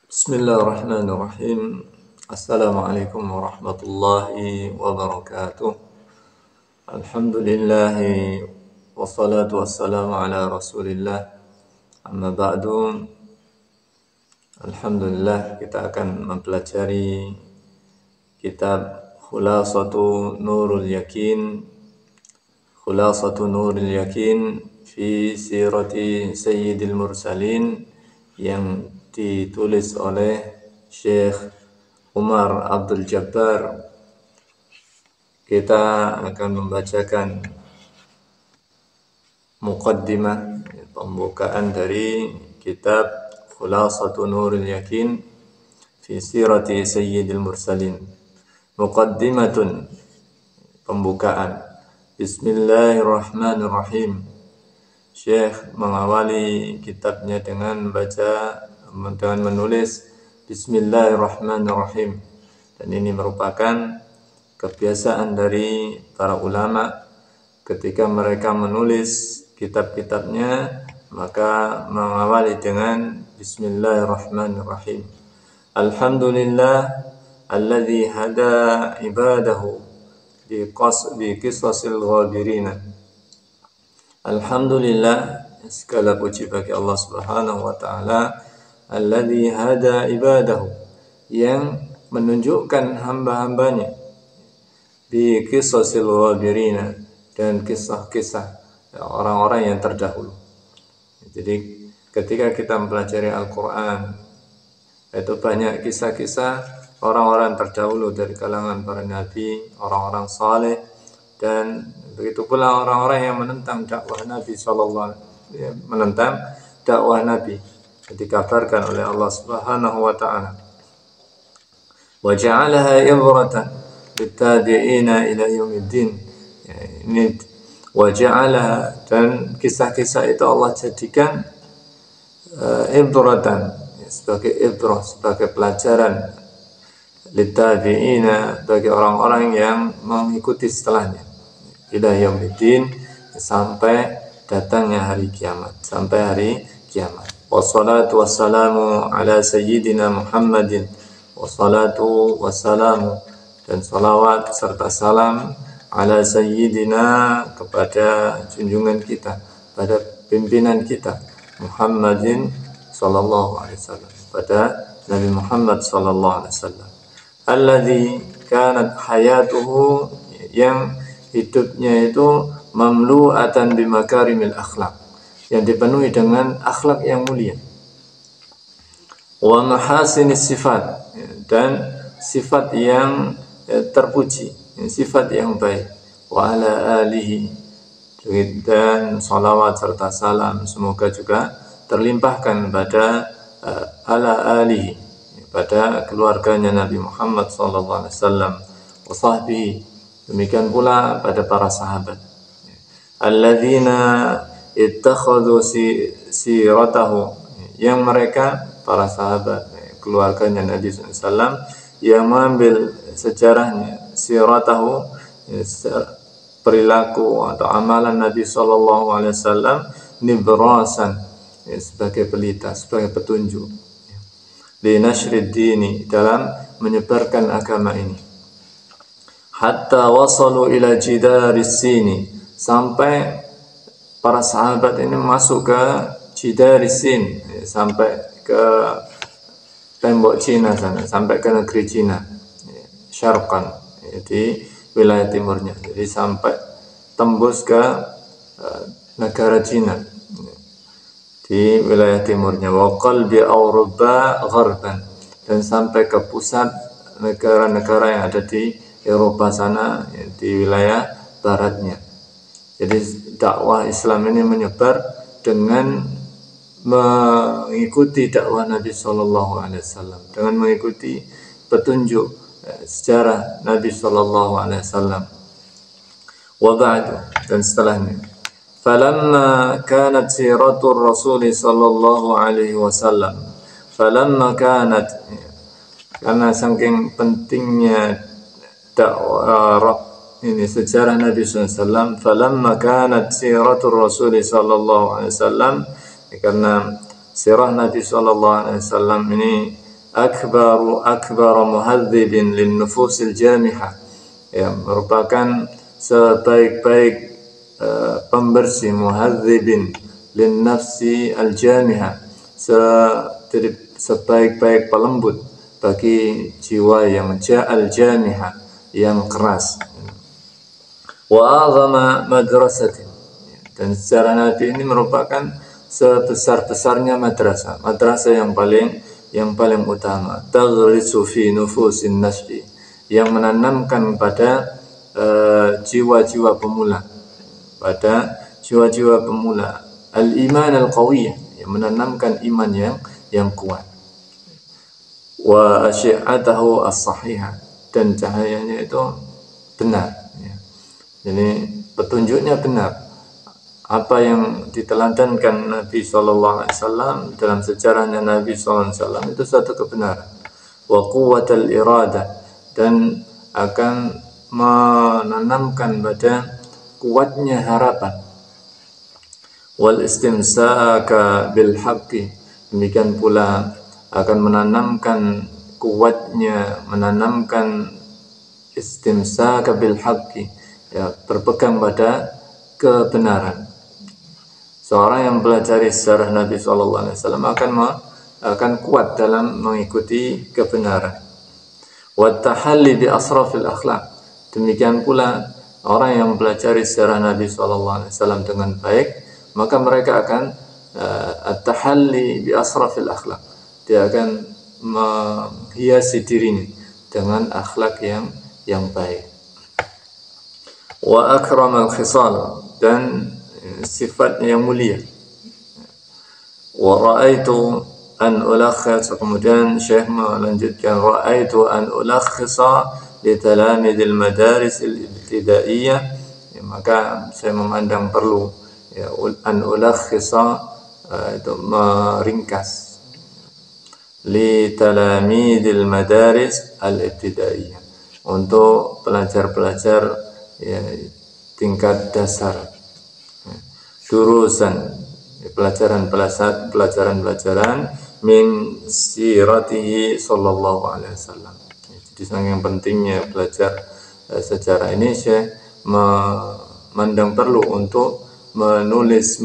Bismillahirrahmanirrahim. Assalamualaikum warahmatullahi wabarakatuh. Alhamdulillahi wassalatu wassalamu ala rasulillah. Amma ba'du. Alhamdulillah, kita akan mempelajari kitab Khulasatu Nurul Yakin. Khulasatu Nurul Yakin fi sirati Sayyidil Mursalin yang ditulis oleh Syekh Umar Abdul Jabbar. Kita akan membacakan muqaddimah, pembukaan dari kitab Khulasatu Nurul Yakin fi sirati Sayyidil Mursalin. Muqaddimatun, pembukaan. Bismillahirrahmanirrahim. Syekh mengawali kitabnya dengan menulis Bismillahirrahmanirrahim, dan ini merupakan kebiasaan dari para ulama ketika mereka menulis kitab-kitabnya, maka mengawali dengan Bismillahirrahmanirrahim. Alhamdulillah alladzi hada ibadahu bi qisasil ghabirin. Alhamdulillah, segala puji bagi Allah Subhanahu wa taala, alladzi hada ibadahu, yang menunjukkan hamba-hambanya, bi qisasil ghabirin, dan kisah-kisah orang-orang yang terdahulu. Jadi ketika kita mempelajari Al-Qur'an, itu banyak kisah-kisah orang-orang terdahulu dari kalangan para nabi, orang-orang saleh, dan begitu pula orang-orang yang menentang dakwah Nabi sallallahu alaihi wasallam, menentang dakwah Nabi, dikabarkan oleh Allah Subhanahu wa taala. Wa ja'alaha ibratan littabi'ina ila yaumiddin. Ini wa ja'alaha, dan kisah-kisah itu Allah jadikan ibratan, sebagai ibrah, sebagai pelajaran, littabi'ina, bagi orang-orang yang mengikuti setelahnya, ila yaumiddin, sampai datangnya hari kiamat, sampai hari kiamat. Wassalatu wassalamu ala sayyidina Muhammadin, wassalatu wassalamu, dan salawat serta salam, ala sayyidina, kepada junjungan kita, pada pimpinan kita, Muhammadin sallallahu alaihi wasallam, pada Nabi Muhammad sallallahu alaihi wasallam, alladzi kanat hayatuhu, yang hidupnya itu mamlu'atan bimakarimil akhlak, yang dipenuhi dengan akhlak yang mulia, wa mahasinis sifat, dan sifat yang terpuji, sifat yang baik, wa ala alihi, dan salawat serta salam semoga juga terlimpahkan pada ala alihi, pada keluarganya Nabi Muhammad sallallahu alaihi wasallam, wa sahbihi, demikian pula pada para sahabat, alladzina ittakhadhu siratahu, yang mereka, para sahabat, keluarganya Nabi SAW, yang mengambil sejarahnya, siratahu, perilaku atau amalan Nabi SAW, nibrasan, sebagai pelita, sebagai petunjuk, li nashrid dini, dalam menyebarkan agama ini, hatta wasalu ila jidaris sini, sampai para sahabat ini masuk ke jidaris sin, sampai ke tembok Cina sana, sampai ke negeri Cina, syarqan, di wilayah timurnya, jadi sampai tembus ke negara Cina, di wilayah timurnya, wa qalbi Auroba gharban, dan sampai ke pusat negara-negara yang ada di Eropa sana, di wilayah baratnya. Jadi dakwah Islam ini menyebar dengan mengikuti dakwah Nabi Sallallahu Alaihi Wasallam, dengan mengikuti petunjuk sejarah Nabi Sallallahu Alaihi Wasallam. Wa ba'du, dan setelahnya, falamma kanat siratul Rasul Sallallahu Alaihi Wasallam, falamma kanat, karena saking pentingnya dakwah ini sejarah Nabi SAW, falamma kanat siratul Rasul sallallahu alaihi wasallam, karena sirah Nabi sallallahu alaihi wasallam ini akbar muhadzibin lin nufusil jamihah, ya, merupakan sebaik-baik pembersih, muhadzibin lin nafsi al jamihah, sebaik-baik pelembut bagi jiwa yang al jamihah, yang keras. Wa azama madrasatin, dan sejarah Nabi ini merupakan sebesar-besarnya madrasah yang paling utama, taghrisu fi nufusin nasbi, yang menanamkan pada jiwa-jiwa pemula, al-iman al-qawiyah, yang menanamkan iman yang kuat, wa asyi'atahu as-sahihah, dan cahayanya itu benar, ya. Jadi petunjuknya benar. Apa yang diteladankan Nabi SAW dalam sejarahnya Nabi SAW itu satu kebenaran. Wa quwwatal iradah, dan akan menanamkan pada kuatnya harapan. Wal istimsaka bil haqqi, demikian pula akan menanamkan istimsaka bil haqqi, ya, berpegang pada kebenaran. Seorang yang belajar sejarah Nabi SAW akan kuat dalam mengikuti kebenaran. Wa tahalli bi asrafil akhlaq, demikian pula orang yang belajar sejarah Nabi SAW dengan baik, maka mereka akan at-tahalli bi asrafil akhlaq, dia akan menghiasi dirinya dengan akhlak yang baik. Wa akramal khisal, dan sifat yang mulia. Wa ra'aitu an ulakhis, kemudian Syekh melanjutkan, ra'aitu an ulakhisa li talamidil madaris al-ibtidaiyah, ya, maka saya memandang perlu, ya, an ulakhisa, itu meringkas, li talamidil madaris al-ibtidaiyah, untuk pelajar-pelajar, ya, tingkat dasar, durusan, pelajaran min siratihi sallallahu alaihi wasallam. Jadi sangat pentingnya belajar sejarah ini. Syekh memandang perlu untuk menulis,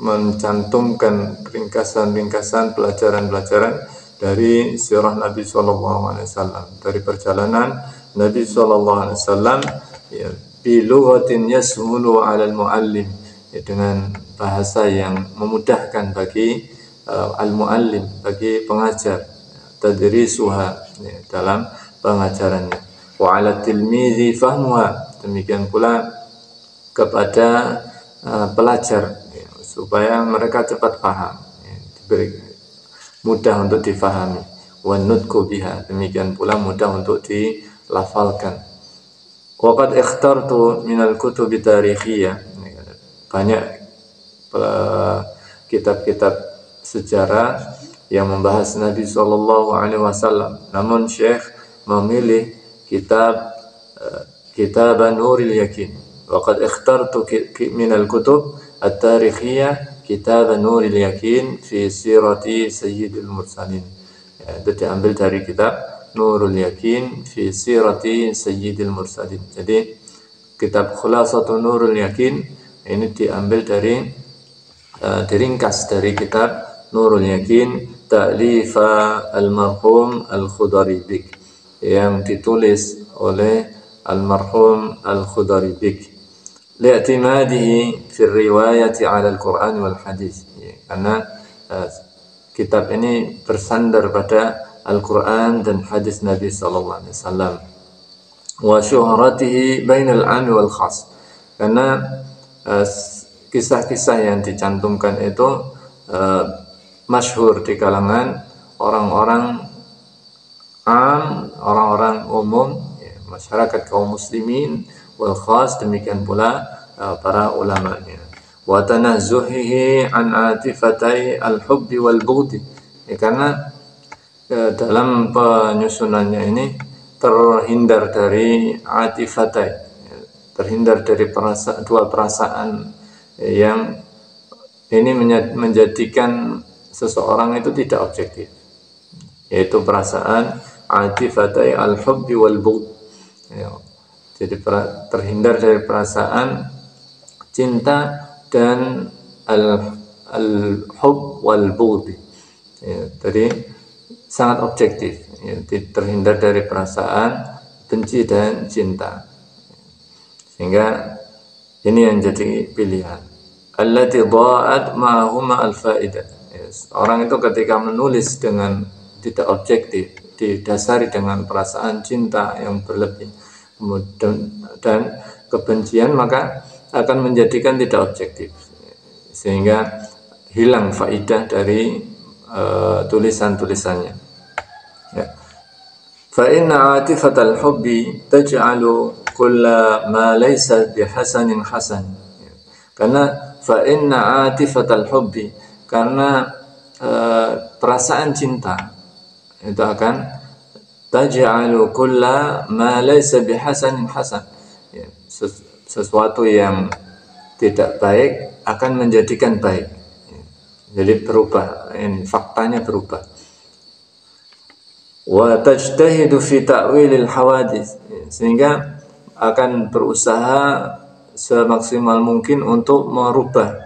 mencantumkan ringkasan-ringkasan pelajaran-pelajaran dari sirah Nabi sallallahu alaihi wasallam, dari perjalanan Nabi sallallahu alaihi wasallam, ya, bi lughatin yasmulu 'ala al-muallim, ya, dengan bahasa yang memudahkan bagi al-muallim, bagi pengajar, tadrisuha, ya, dalam pengajarannya. Wa 'ala tilmizi fahmuha, demikian pula kepada pelajar, ya, supaya mereka cepat paham, ya, diberi mudah untuk difahami. Wa nutqu biha, demikian pula mudah untuk dilafalkan. Waqad ikhtartu minal kutubi tarikhiyah, banyak kitab-kitab sejarah yang membahas Nabi SAW. Namun Syekh memilih kitab Nurul Yakin. Waqad ikhtartu minal kutub at-tarikhiyah kitab Nurul Yakin fi sirati Sayyidil Mursalin. Ya, itu diambil dari kitab Nurul Yakin fi sirati Sayyidil Mursalin. Jadi kitab Khulasatu Nurul Yakin ini diambil dari diringkas dari kitab Nurul Yakin ta'lifa al-marhum al-Khudaribik, yang ditulis oleh al-marhum al-Khudaribik, li'timadihi fi riwayati 'ala al-Qur'an wal hadis, ya, karena kitab ini bersandar pada Al-Quran dan hadis Nabi sallallahu alaihi wasallam. Wa syuhratihi bainal 'am wal khas, karena kisah-kisah yang dicantumkan itu masyhur di kalangan orang-orang am, orang-orang umum, ya, masyarakat kaum muslimin, wal khas, demikian pula para ulamanya. Wa tanazzuhihi an atifatai al-hubbi wal bughdi, ya, karena dalam penyusunannya ini terhindar dari atifatai, terhindar dari dua perasaan yang ini menjadikan seseorang itu tidak objektif. yaitu perasaan atifatai al-hubbi wal bughd. Ya. Jadi terhindar dari perasaan cinta dan al-hub wal bughd. Ya, jadi sangat objektif, ya, terhindar dari perasaan benci dan cinta. Sehingga ini yang jadi pilihan. Allati dha'at ma'huma al-fa'idah. Yes. Orang itu ketika menulis dengan tidak objektif, didasari dengan perasaan cinta yang berlebih dan kebencian, maka akan menjadikan tidak objektif, sehingga hilang faidah dari tulisan-tulisannya. Ya. Fa inna atifatal hubbi taj'alu kulla ma laysa bihasanin hasan. Ya. Karena fa inna atifatal hubbi, karena perasaan cinta itu akan taj'alu kulla ma laysa bihasanin hasan. Ya. Sesuatu yang tidak baik akan menjadikan baik. Ya. Jadi berubah, ini faktanya berubah. Wa tajtahidu fi ta'wilil hawadits, sehingga akan berusaha semaksimal mungkin untuk merubah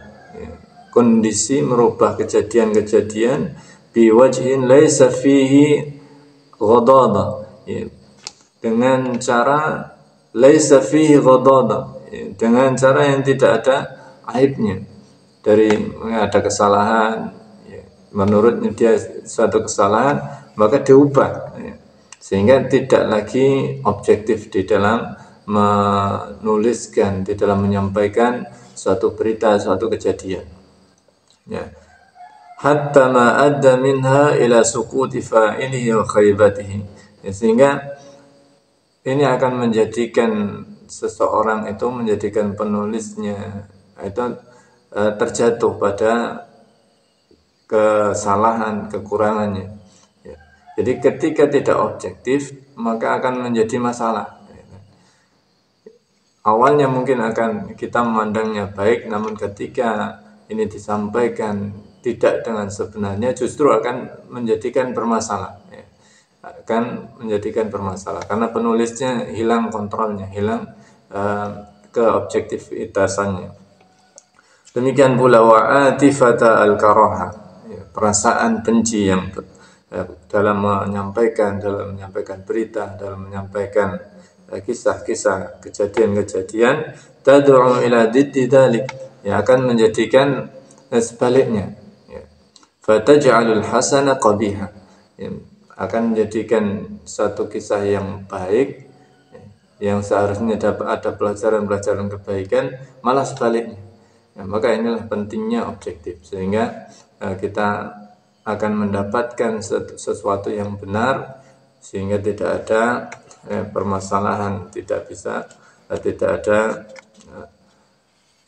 kondisi, merubah kejadian-kejadian biwajhin laisa fihi ghadada, dengan cara laisa fihi ghadada, dengan cara yang tidak ada aibnya, dari ada kesalahan, menurutnya dia suatu kesalahan, maka diubah, sehingga tidak lagi objektif di dalam menuliskan, di dalam menyampaikan suatu berita, suatu kejadian. Ya. Hatta ma adda minha ila suquti fa'ilihi wa khaybatihi. Ya, sehingga ini akan menjadikan seseorang itu, menjadikan penulisnya itu terjatuh pada kesalahan, kekurangannya. Ya. Jadi ketika tidak objektif, maka akan menjadi masalah. Awalnya mungkin akan kita memandangnya baik, namun ketika ini disampaikan tidak dengan sebenarnya, justru akan menjadikan bermasalah. Ya. Akan menjadikan bermasalah karena penulisnya hilang kontrolnya, hilang keobjektivitasannya. Demikian pula wa'atifata al-karaha, perasaan benci yang dalam menyampaikan berita, dalam menyampaikan kisah-kisah, kejadian-kejadian, tad'u ila diddi dzalik, yang akan menjadikan sebaliknya, fataj'alul hasana qabiha, akan menjadikan satu kisah yang baik, yang seharusnya ada pelajaran-pelajaran kebaikan, malah sebaliknya. Maka inilah pentingnya objektif, sehingga kita akan mendapatkan sesuatu yang benar, sehingga tidak ada permasalahan, tidak ada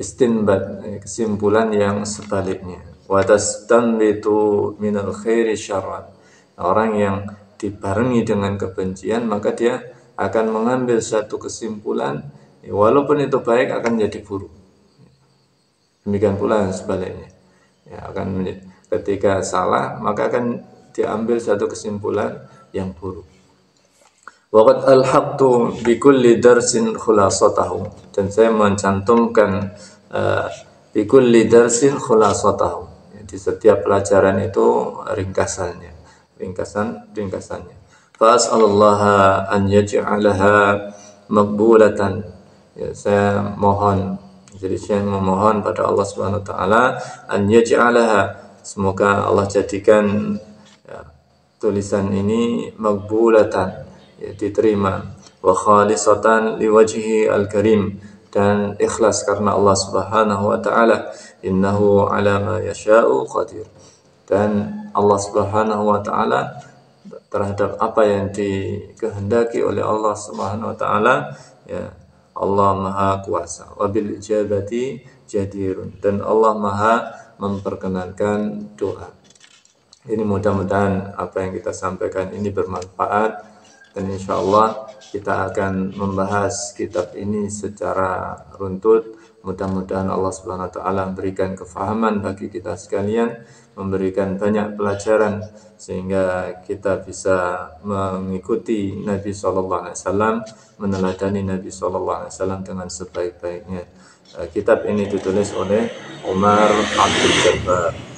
istinbat, kesimpulan yang sebaliknya. Wa tastanbitu minal khairi syarran. Orang yang dibarengi dengan kebencian, maka dia akan mengambil satu kesimpulan, walaupun itu baik, akan jadi buruk. Demikian pula sebaliknya. Ketika salah, maka akan diambil satu kesimpulan yang buruk. Waqad alhaqtu bi kulli darsin khulasatahu, dan saya mencantumkan bi kulli darsin khulasatahu, di setiap pelajaran itu ringkasannya. Fa as'alullaha an yaj'alaha maqbulatan. Ya, saya memohon pada Allah Subhanahu wa taala an yaj'alaha, semoga Allah jadikan tulisan ini maqbulatan, diterima, wa khalisatan liwajhi al-karim, dan ikhlas karena Allah Subhanahu wa taala, innahu ala ma yasha'u qadir. Dan Allah Subhanahu wa taala terhadap apa yang dikehendaki oleh Allah Subhanahu wa taala, ya, Allah Maha Kuasa. Wa bil ijabati jadirun, dan Allah Maha memperkenankan doa. Ini mudah-mudahan apa yang kita sampaikan ini bermanfaat, dan insyaallah kita akan membahas kitab ini secara runtut. Mudah-mudahan Allah Subhanahu wa taala memberikan kefahaman bagi kita sekalian, memberikan banyak pelajaran sehingga kita bisa mengikuti Nabi SAW, meneladani Nabi SAW dengan sebaik-baiknya. Kitab ini ditulis oleh Umar Abdul Jabbar.